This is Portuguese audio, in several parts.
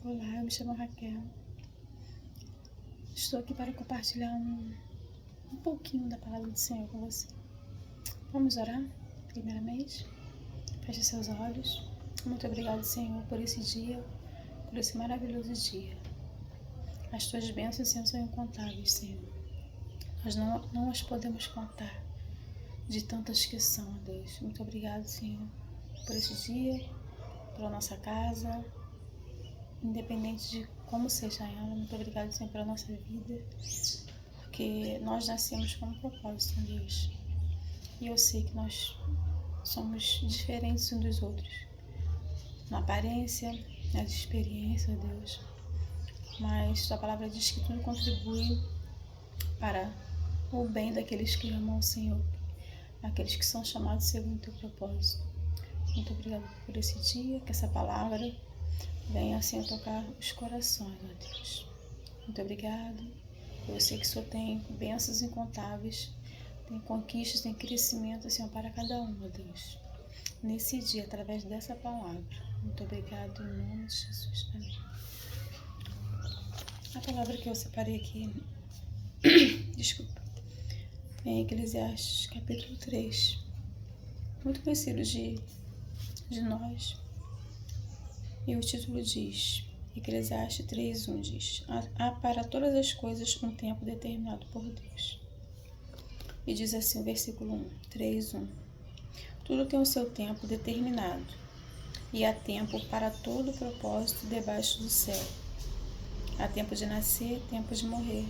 Olá, eu me chamo Raquel. Estou aqui para compartilhar um pouquinho da palavra do Senhor com você. Vamos orar, primeiramente. Feche seus olhos. Muito obrigado, Senhor, por esse dia, por esse maravilhoso dia. As tuas bênçãos, Senhor, são incontáveis, Senhor. Nós não as podemos contar de tantas que são, Deus. Muito obrigado, Senhor, por esse dia, pela nossa casa, independente de como seja ela. Muito obrigado, Senhor, pela nossa vida, porque nós nascemos com um propósito, Deus. E eu sei que nós somos diferentes uns dos outros, na aparência, nas experiências, Deus. Mas tua palavra diz que tudo contribui para o bem daqueles que amam o Senhor, aqueles que são chamados segundo o teu propósito. Muito obrigado por esse dia, que essa palavra venha assim a tocar os corações, ó Deus. Muito obrigado. Eu sei que o Senhor tem bênçãos incontáveis, tem conquistas, tem crescimento, Senhor, para cada um, ó Deus. Nesse dia, através dessa palavra. Muito obrigado, em nome de Jesus. Amém. A palavra que eu separei aqui, desculpa, é em Eclesiastes, capítulo 3. Muito conhecido de nós. E o título diz, Eclesiastes 3:1 diz: há para todas as coisas um tempo determinado por Deus. E diz assim o versículo 3:1: tudo tem o seu tempo determinado, e há tempo para todo propósito debaixo do céu. Há tempo de nascer, tempo de morrer,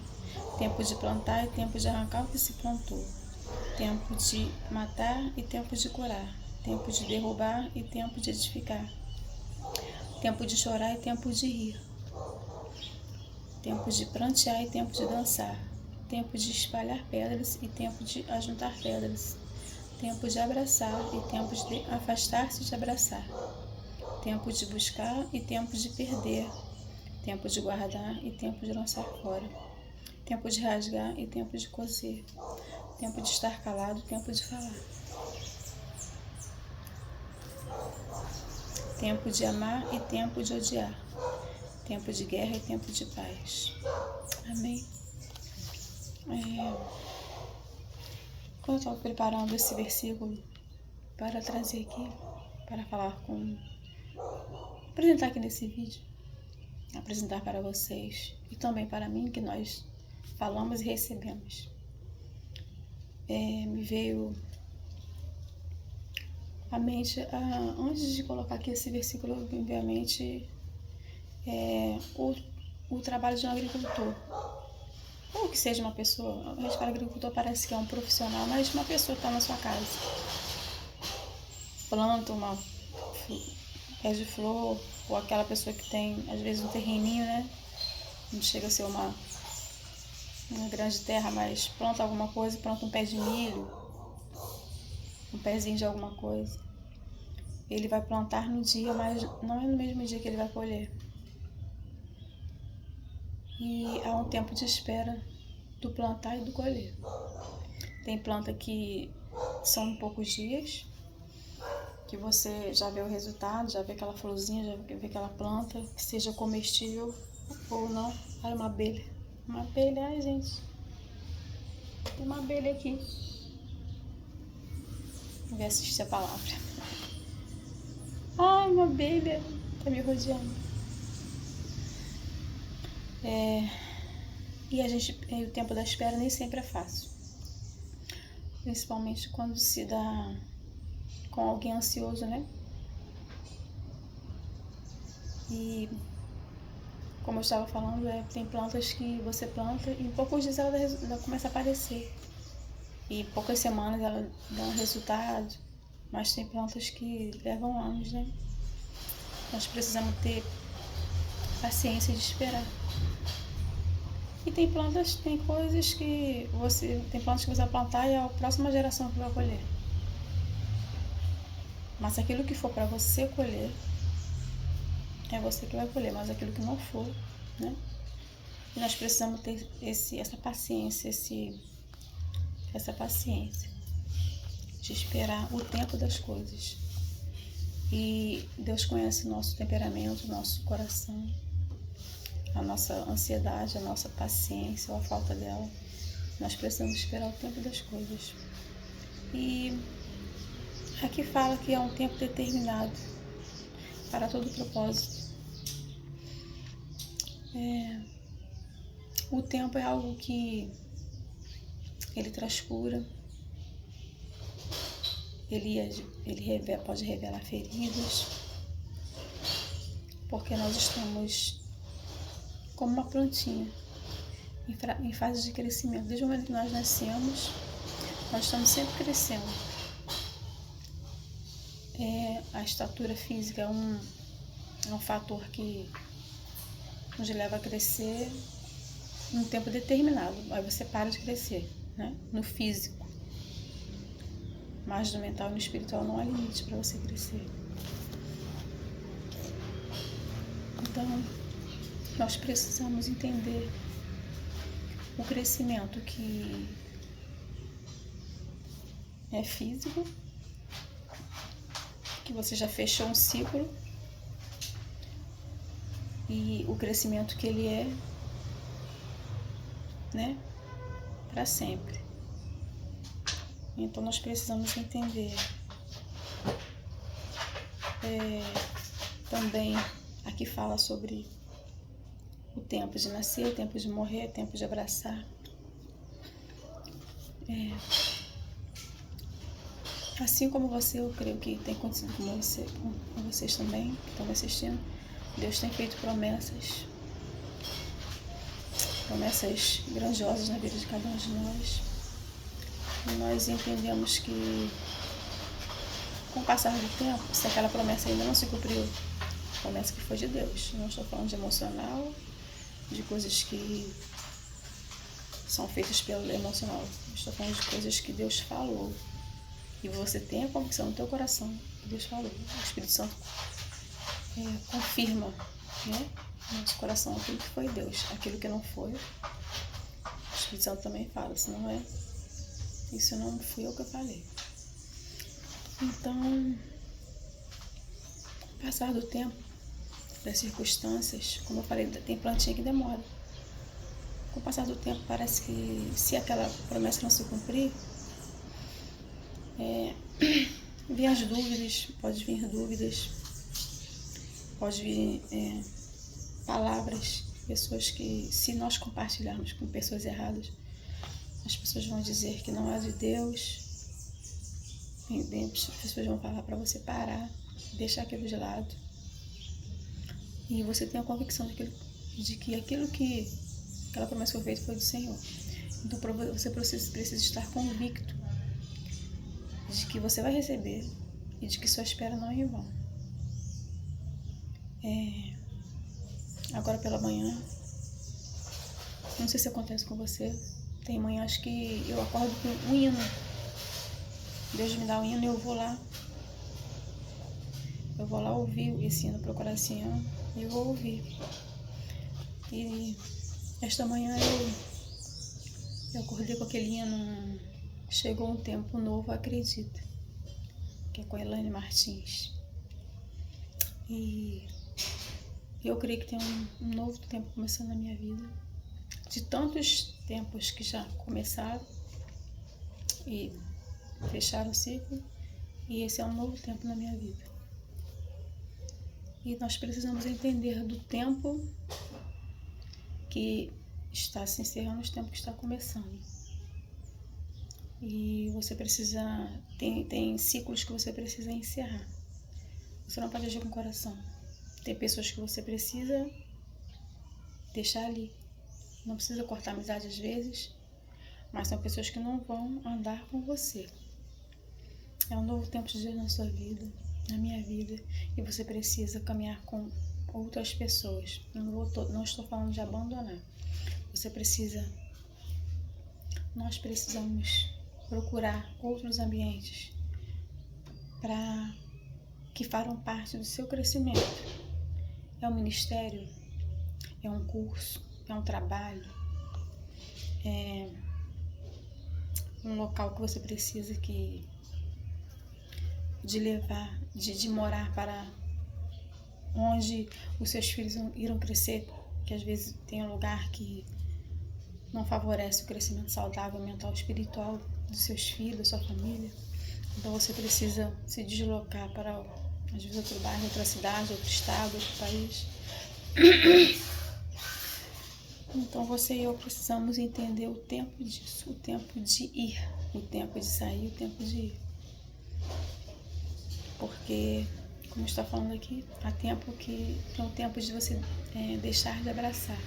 tempo de plantar e tempo de arrancar o que se plantou, tempo de matar e tempo de curar, tempo de derrubar e tempo de edificar, tempo de chorar e tempo de rir, tempo de prantear e tempo de dançar, tempo de espalhar pedras e tempo de ajuntar pedras, tempo de abraçar e tempo de afastar-se de abraçar, tempo de buscar e tempo de perder, tempo de guardar e tempo de lançar fora, tempo de rasgar e tempo de coser, tempo de estar calado e tempo de falar, tempo de amar e tempo de odiar, tempo de guerra e tempo de paz. Amém? Quando eu estava preparando esse versículo para trazer aqui, para falar apresentar aqui nesse vídeo, apresentar para vocês e também para mim, que nós falamos e recebemos, me veio à mente, antes de colocar aqui esse versículo, me veio à mente o trabalho de um agricultor. Ou que seja uma pessoa, a gente fala agricultor, parece que é um profissional, mas uma pessoa que está na sua casa, planta uma pé de flor, ou aquela pessoa que tem, às vezes, um terreninho, né? Não chega a ser uma grande terra, mas planta alguma coisa, planta um pé de milho, um pezinho de alguma coisa. Ele vai plantar no dia, mas não é no mesmo dia que ele vai colher. E há um tempo de espera do plantar e do colher. Tem planta que são em poucos dias, que você já vê o resultado, já vê aquela florzinha, já vê aquela planta, que seja comestível ou não. Olha uma abelha. Uma abelha, ai gente, tem uma abelha aqui. Vou ver assistir a palavra. Ai, uma abelha tá me rodeando. E o tempo da espera nem sempre é fácil. Principalmente quando se dá com alguém ansioso, né? E como eu estava falando, tem plantas que você planta e em poucos dias ela começa a aparecer. E em poucas semanas ela dá um resultado, mas tem plantas que levam anos, né? Nós precisamos ter paciência de esperar. E tem plantas que você vai plantar e é a próxima geração que vai colher. Mas aquilo que for para você colher, é você que vai colher, mas aquilo que não for, né? E nós precisamos ter essa paciência de esperar o tempo das coisas. E Deus conhece o nosso temperamento, o nosso coração. a nossa ansiedade, a nossa paciência ou a falta dela. Nós precisamos esperar o tempo das coisas. E aqui fala que é um tempo determinado para todo propósito. O tempo é algo que ele traz cura, ele pode revelar feridas, porque nós estamos como uma plantinha em fase de crescimento. Desde o momento que nós nascemos, nós estamos sempre crescendo. A estatura física é um fator que nos leva a crescer em um tempo determinado. Aí você para de crescer, né? No físico. Mas no mental e no espiritual não há limite para você crescer. Então, nós precisamos entender o crescimento que é físico, que você já fechou um ciclo, e o crescimento que ele é, né, para sempre. Então nós precisamos entender também, aqui fala sobre o tempo de nascer, o tempo de morrer, o tempo de abraçar. Assim como você, eu creio que tem acontecido com vocês também, que estão me assistindo. Deus tem feito promessas grandiosas na vida de cada um de nós. E nós entendemos que, com o passar do tempo, se aquela promessa ainda não se cumpriu, promessa que foi de Deus. Não estou falando de emocional, de coisas que são feitas pelo emocional. Estou falando de coisas que Deus falou. E você tem a convicção no teu coração que Deus falou. O Espírito Santo confirma, né, no nosso coração aquilo que foi Deus. Aquilo que não foi, o Espírito Santo também fala. Se não é, isso não fui eu que eu falei. Então, passar do tempo, das circunstâncias, como eu falei, tem plantinha que demora. Com o passar do tempo, parece que se aquela promessa não se cumprir, vem as dúvidas, pode vir palavras, pessoas que, se nós compartilharmos com pessoas erradas, as pessoas vão dizer que não é de Deus. As pessoas vão falar para você parar, deixar aquilo de lado. E você tem a convicção de que aquela promessa que foi feita foi do Senhor. Então você precisa estar convicto de que você vai receber e de que sua espera não é em vão. Agora pela manhã, não sei se acontece com você, tem manhãs que eu acordo com um hino. Deus me dá um hino e eu vou lá ouvir esse hino, procurar esse hino, e eu vou ouvir. E esta manhã eu acordei com aquele hino, Chegou um Tempo Novo, Acredita, que é com a Elaine Martins. E eu creio que tem um novo tempo começando na minha vida, de tantos tempos que já começaram e fecharam o ciclo, e esse é um novo tempo na minha vida. E nós precisamos entender do tempo que está se encerrando, o tempo que está começando. E você precisa, tem ciclos que você precisa encerrar. Você não pode agir com o coração. Tem pessoas que você precisa deixar ali. Não precisa cortar amizade às vezes, mas são pessoas que não vão andar com você. É um novo tempo de Deus na sua vida, na minha vida, e você precisa caminhar com outras pessoas. Não estou falando de abandonar. Nós precisamos procurar outros ambientes que farão parte do seu crescimento. É um ministério, é um curso, é um trabalho, é um local que você precisa de morar, para onde os seus filhos irão crescer que às vezes tem um lugar que não favorece o crescimento saudável mental e espiritual dos seus filhos, da sua família. Então você precisa se deslocar para, às vezes, outro bairro, outra cidade, outro estado, outro país. Então você e eu precisamos entender o tempo disso, o tempo de ir, o tempo de sair, o tempo de ir. Porque, como está falando aqui, há tempo que tem o tempo de você deixar de abraçar.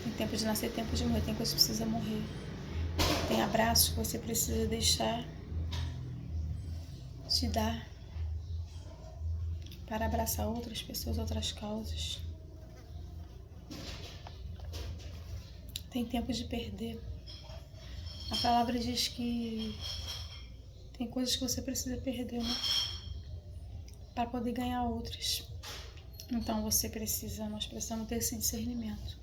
Tem tempo de nascer, tempo de morrer, tem coisas que precisa morrer. Tem abraços que você precisa deixar de dar para abraçar outras pessoas, outras causas. Tem tempo de perder. A palavra diz que tem coisas que você precisa perder, né? Para poder ganhar outras. Então nós precisamos ter esse discernimento.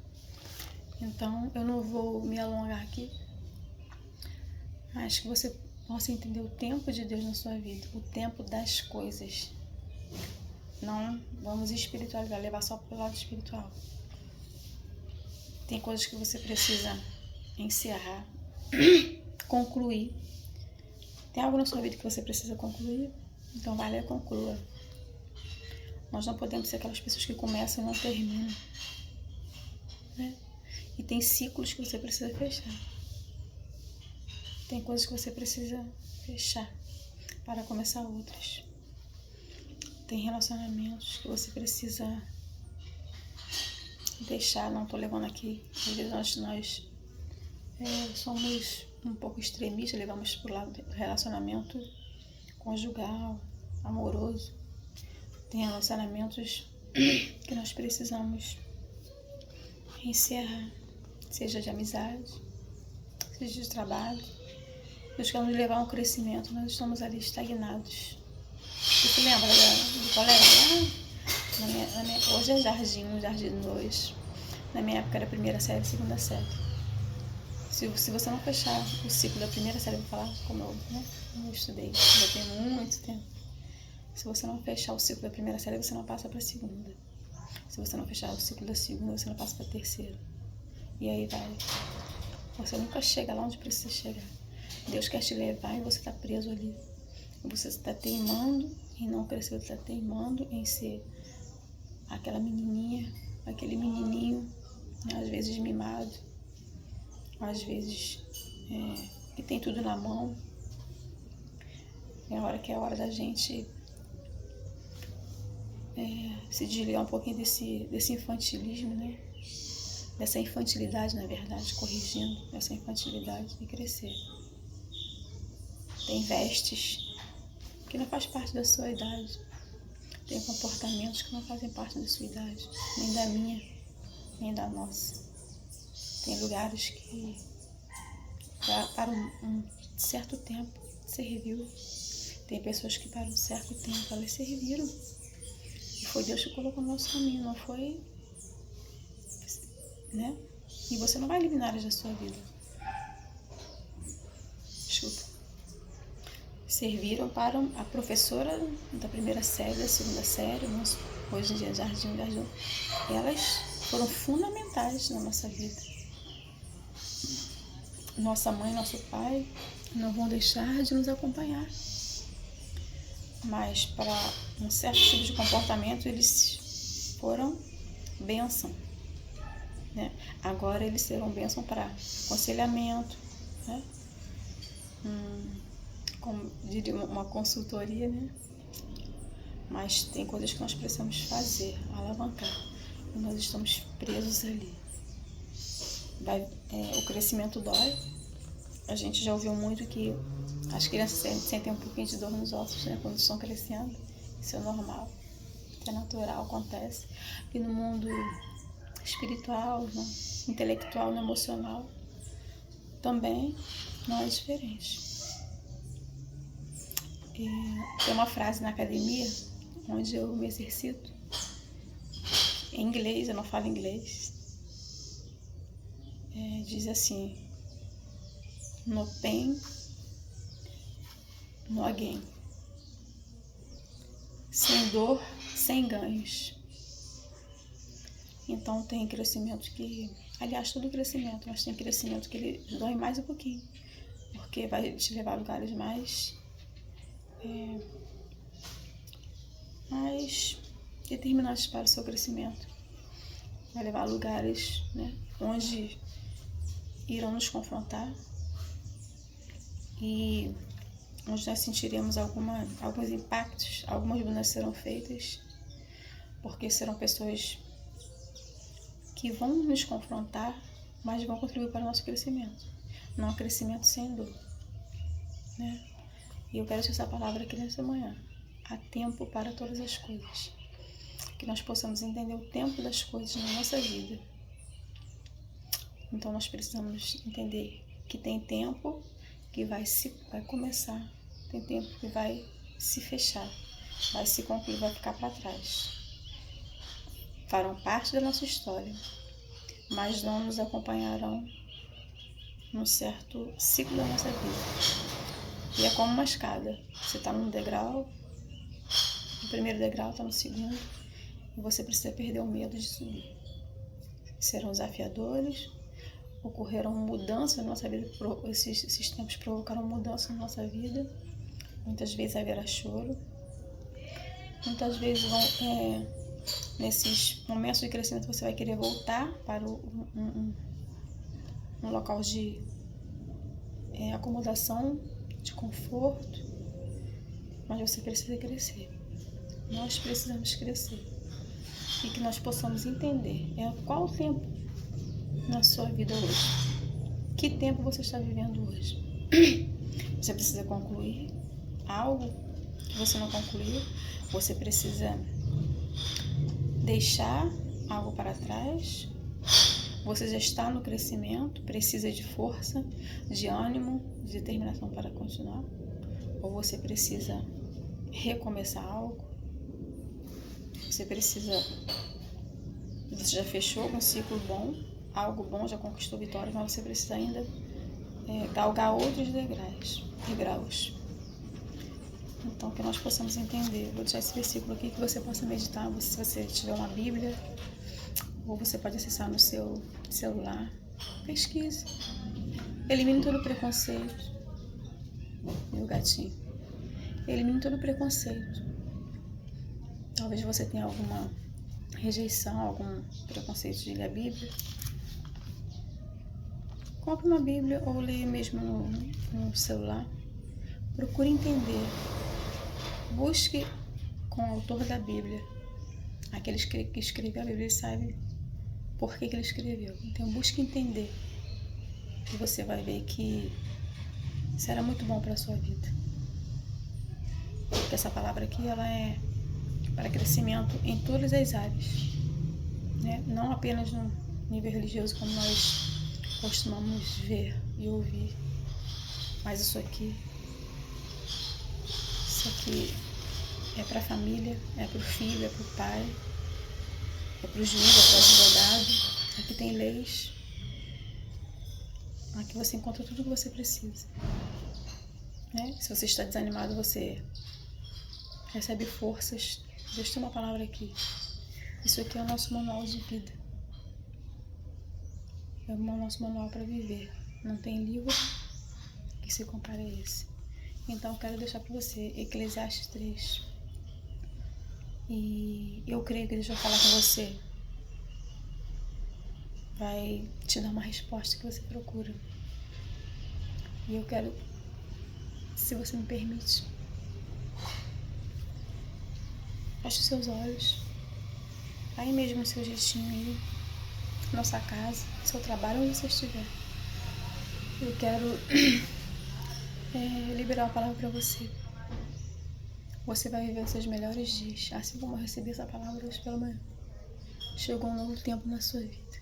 Então eu não vou me alongar aqui, mas que você possa entender o tempo de Deus na sua vida, o tempo das coisas. Não vamos espiritualizar, levar só para o lado espiritual. Tem coisas que você precisa encerrar, concluir. Tem algo na sua vida que você precisa concluir? Então vai lá e conclua. Nós não podemos ser aquelas pessoas que começam e não terminam, né? E tem ciclos que você precisa fechar. Tem coisas que você precisa fechar para começar outras. Tem relacionamentos que você precisa deixar. Não estou levando aqui. Às vezes nós somos um pouco extremistas, levamos para o lado do relacionamento conjugal, amoroso. Tem relacionamentos que nós precisamos encerrar, seja de amizade, seja de trabalho. Buscamos levar um crescimento, nós estamos ali estagnados. Você se lembra do colégio? Hoje é Jardim 2. Na minha época era primeira série, segunda série. Se você não fechar o ciclo da primeira série, eu vou falar como eu estudei, já tem muito tempo. Se você não fechar o ciclo da primeira série, você não passa para a segunda. Se você não fechar o ciclo da segunda, você não passa para a terceira. E aí vai. Você nunca chega lá onde precisa chegar. Deus quer te levar e você está preso ali. Você está teimando em não crescer, você está teimando em ser aquela menininha, aquele menininho, né, às vezes mimado, às vezes que tem tudo na mão. É a hora que é a hora da gente se desligar um pouquinho desse infantilismo, né? Dessa infantilidade, na verdade, corrigindo essa infantilidade e crescer. Tem vestes que não faz parte da sua idade. Tem comportamentos que não fazem parte da sua idade, nem da minha, nem da nossa. Tem lugares que para um certo tempo serviu. Tem pessoas que para um certo tempo elas serviram. E foi Deus que colocou no nosso caminho, não foi, né? E você não vai eliminar áreas da sua vida. Desculpa. Serviram para a professora da primeira série, da segunda série, hoje em dia Jardim. Elas foram fundamentais na nossa vida. Nossa mãe, nosso pai não vão deixar de nos acompanhar. Mas para um certo tipo de comportamento eles foram bênção, né? Agora eles serão bênção para aconselhamento, né? Como diria, uma consultoria, né? Mas tem coisas que nós precisamos fazer, alavancar, e nós estamos presos ali. O crescimento dói. A gente já ouviu muito que as crianças sentem um pouquinho de dor nos ossos, né, quando estão crescendo. Isso é normal, isso é natural, acontece. E no mundo espiritual, né, intelectual, emocional, também não é diferente. Tem uma frase na academia, onde eu me exercito, em inglês, eu não falo inglês, diz assim: no pain, no gain. Sem dor, sem ganhos. Então tem crescimento que, aliás, todo crescimento, mas tem crescimento que ele dói mais um pouquinho, porque vai te levar a lugares mais determinados para o seu crescimento. Vai levar a lugares, né, onde irão nos confrontar e onde nós sentiremos alguns impactos, algumas mudanças serão feitas, porque serão pessoas que vão nos confrontar, mas vão contribuir para o nosso crescimento. Não há crescimento sem dor, né? E eu quero te essa palavra aqui nessa manhã. Há tempo para todas as coisas. Que nós possamos entender o tempo das coisas na nossa vida. Então nós precisamos entender que tem tempo que vai começar, tem tempo que vai se fechar, vai se concluir, vai ficar para trás. Farão parte da nossa história, mas não nos acompanharão num certo ciclo da nossa vida. E é como uma escada. Você está num degrau, no primeiro degrau, está no segundo, e você precisa perder o medo de subir. Serão desafiadores, ocorrerão mudanças na nossa vida, esses tempos provocaram mudança na nossa vida. Muitas vezes haverá choro, muitas vezes nesses momentos de crescimento você vai querer voltar para um local de acomodação, de conforto, mas você precisa crescer. Nós precisamos crescer e que nós possamos entender qual o tempo na sua vida hoje. Que tempo você está vivendo hoje? Você precisa concluir algo que você não concluiu? Você precisa deixar algo para trás? Você já está no crescimento, precisa de força, de ânimo, de determinação para continuar? Ou você precisa recomeçar algo? Você já fechou um ciclo bom, algo bom, já conquistou vitórias, mas você precisa ainda galgar outros degraus. Então, que nós possamos entender. Vou deixar esse versículo aqui que você possa meditar, se você tiver uma Bíblia, ou você pode acessar no seu celular. Pesquise. Elimine todo preconceito. Meu gatinho. Elimine todo preconceito. Talvez você tenha alguma rejeição, algum preconceito de ler a Bíblia. Compre uma Bíblia ou leia mesmo no celular. Procure entender. Busque com o autor da Bíblia. Aqueles que escreveu a Bíblia, ele sabe por que ele escreveu. Então busque entender. E você vai ver que será muito bom para a sua vida. Porque essa palavra aqui, ela é para crescimento em todas as áreas, né? Não apenas no nível religioso, como nós costumamos ver e ouvir, mas isso aqui é para a família, é para o filho, é para o pai, é para o juiz, é para o advogado. Aqui tem leis, aqui você encontra tudo o que você precisa, né? Se você está desanimado, você recebe forças. Deus tem uma palavra aqui. Isso aqui é o nosso manual de vida. É o nosso manual para viver. Não tem livro que se compare a esse. Então eu quero deixar para você Eclesiastes 3. E eu creio que Deus vai falar com você. Vai te dar uma resposta que você procura. E eu quero, se você me permite, feche os seus olhos, aí mesmo no seu jeitinho aí, na sua casa, no seu trabalho, onde você estiver. Eu quero liberar uma palavra para você. Você vai viver os seus melhores dias, assim como eu recebi essa palavra hoje pela manhã. Chegou um novo tempo na sua vida.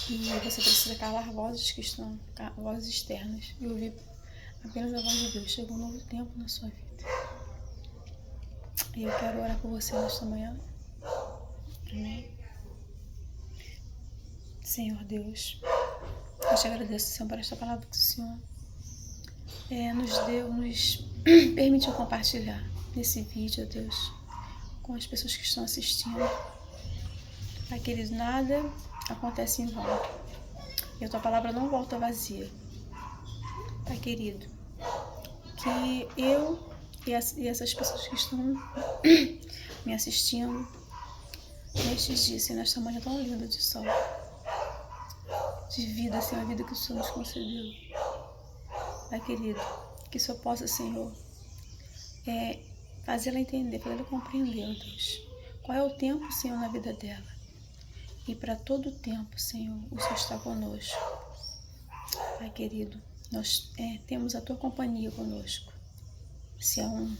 E você precisa calar vozes que estão, vozes externas, e ouvir apenas a voz de Deus. Chegou um novo tempo na sua vida. E eu quero orar por você nesta manhã. Amém. Senhor Deus, eu te agradeço, Senhor, por esta palavra que o Senhor nos permitiu compartilhar nesse vídeo, Deus. com as pessoas que estão assistindo. Pai querido, nada acontece em vão. E a tua palavra não volta vazia. Pai querido, que eu e essas pessoas que estão me assistindo nestes dias, e nesta manhã tão linda de sol, de vida, Senhor, a vida que o Senhor nos concedeu. Pai querido, que o Senhor possa, Senhor, fazê-la entender, fazê-la compreender, ó Deus, qual é o tempo, Senhor, na vida dela. E para todo o tempo, Senhor, o Senhor está conosco. Pai querido, nós temos a tua companhia conosco. Se é um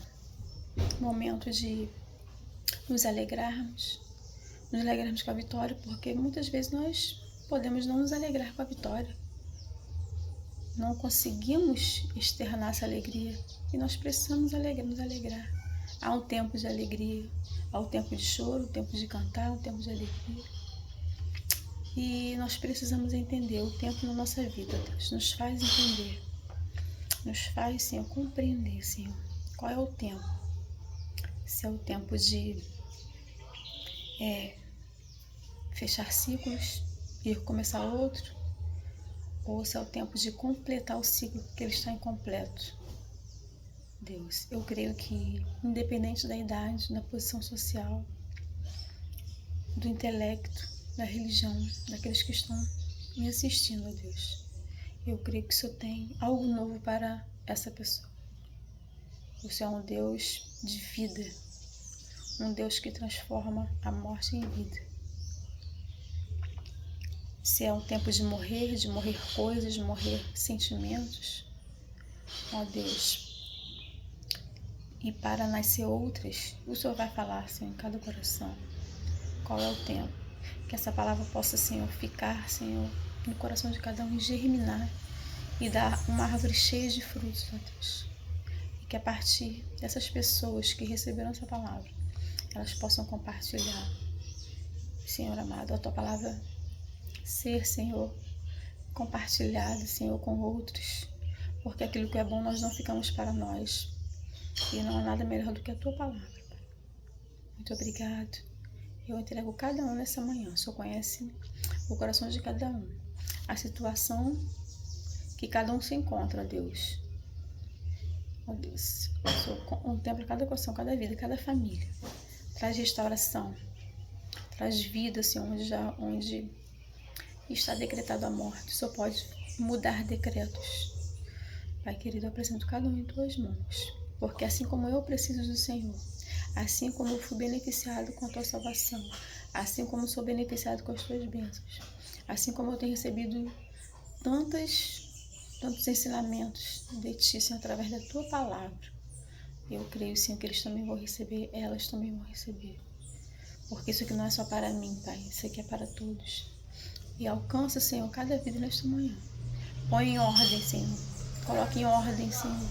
momento de nos alegrarmos com a vitória, porque muitas vezes nós podemos não nos alegrar com a vitória. Não conseguimos externar essa alegria e nós precisamos nos alegrar. Há um tempo de alegria, há um tempo de choro, um tempo de cantar, um tempo de alegria. E nós precisamos entender o tempo na nossa vida, Deus. Nos faz entender, nos faz, Senhor, compreender, Senhor, qual é o tempo. Se é o tempo de fechar ciclos e começar outro, ou se é o tempo de completar o ciclo que ele está incompleto. Deus, eu creio que, independente da idade, da posição social, do intelecto, da religião, daqueles que estão me assistindo, ó Deus, eu creio que o Senhor tem algo novo para essa pessoa. O Senhor é um Deus de vida, um Deus que transforma a morte em vida. Se é um tempo de morrer coisas, de morrer sentimentos, ó Deus, e para nascer outras, o Senhor vai falar, Senhor, em cada coração, qual é o tempo. Que essa palavra possa, Senhor, ficar, Senhor, no coração de cada um e germinar e dar uma árvore cheia de frutos, ó Deus. E que a partir dessas pessoas que receberam essa palavra, elas possam compartilhar, Senhor amado, a tua palavra ser, Senhor, compartilhada, Senhor, com outros, porque aquilo que é bom nós não ficamos para nós, e não há nada melhor do que a tua palavra, Pai. Muito obrigado. Eu entrego cada um nessa manhã. O Senhor conhece o coração de cada um, a situação que cada um se encontra, Deus. Ó Deus, o Senhor contempla cada coração, cada vida, cada família. Traz restauração, traz vida, Senhor, onde está decretada a morte. O Senhor pode mudar decretos. Pai querido, eu apresento cada um em tuas mãos, porque assim como eu preciso do Senhor, assim como eu fui beneficiado com a tua salvação, assim como sou beneficiado com as tuas bênçãos, assim como eu tenho recebido tantos ensinamentos de ti, Senhor, através da tua palavra, eu creio, Senhor, que eles também vão receber, elas também vão receber. Porque isso aqui não é só para mim, Pai, isso aqui é para todos. E alcança, Senhor, cada vida nesta manhã. Põe em ordem, Senhor. Coloque em ordem, Senhor,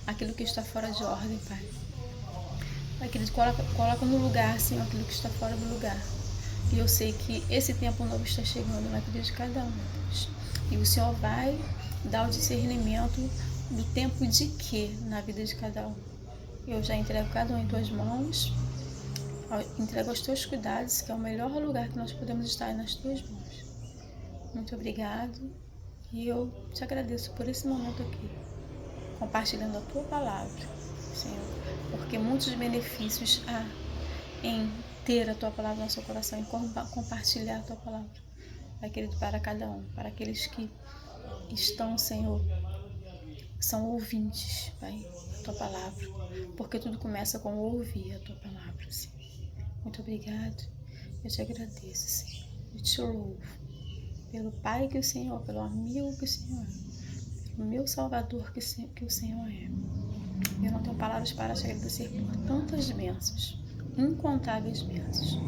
aquilo que está fora de ordem, Pai. Pai querido, coloca no lugar, Senhor, aquilo que está fora do lugar. E eu sei que esse tempo novo está chegando na vida de cada um, Deus. E o Senhor vai dar o discernimento do tempo de quê na vida de cada um. Eu já entrego cada um em tuas mãos, entrego aos teus cuidados, que é o melhor lugar que nós podemos estar nas tuas mãos. Muito obrigado. E eu te agradeço por esse momento aqui, compartilhando a tua palavra, Senhor, porque muitos benefícios há em ter a tua palavra no seu coração, em compartilhar a tua palavra, Pai querido, para cada um, para aqueles que estão, Senhor, são ouvintes, Pai, da tua palavra, porque tudo começa com ouvir a tua palavra, Senhor. Muito obrigado, eu te agradeço, Senhor, eu te louvo pelo Pai que o Senhor, pelo amigo que o Senhor é, pelo meu Salvador que o Senhor é. Eu não tenho palavras para te agradecer por tantas bênçãos, incontáveis bênçãos.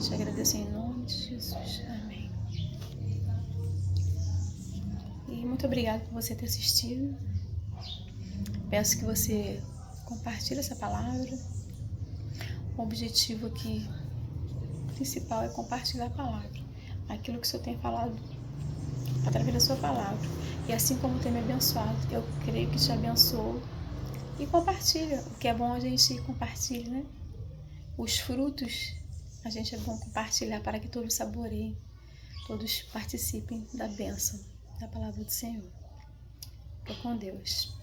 Te agradeço em nome de Jesus. Amém. E muito obrigada por você ter assistido. Peço que você compartilhe essa palavra. O objetivo aqui principal é compartilhar a palavra, aquilo que o Senhor tem falado através da sua palavra. E assim como tem me abençoado, eu creio que te abençoo. E compartilha. O que é bom a gente compartilha, né? os frutos a gente é bom compartilhar para que todos saboreiem, todos participem da bênção da palavra do Senhor. Fica com Deus.